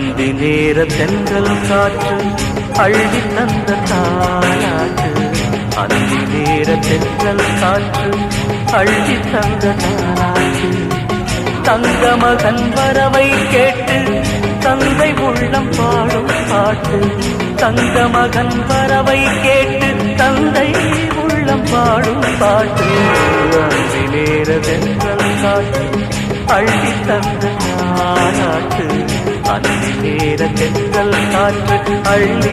அந்தி நேர தென்றல் காற்று அள்ளி தந்த தாலாட்டு. அந்தி நேர தென்றல் காற்று அள்ளி தந்த தாலாட்டு. தங்க மகன் வரவை கேட்டு தந்தை உள்ளம் பாடும் பாட்டு. தங்க மகன் வரவை கேட்டு தந்தை உள்ளம் பாடும் பாட்டு. அந்தி நேர தென்றல் காற்று அள்ளி தந்த தாலாட்டு. அந்தி நேர தென்றல் காற்று அள்ளி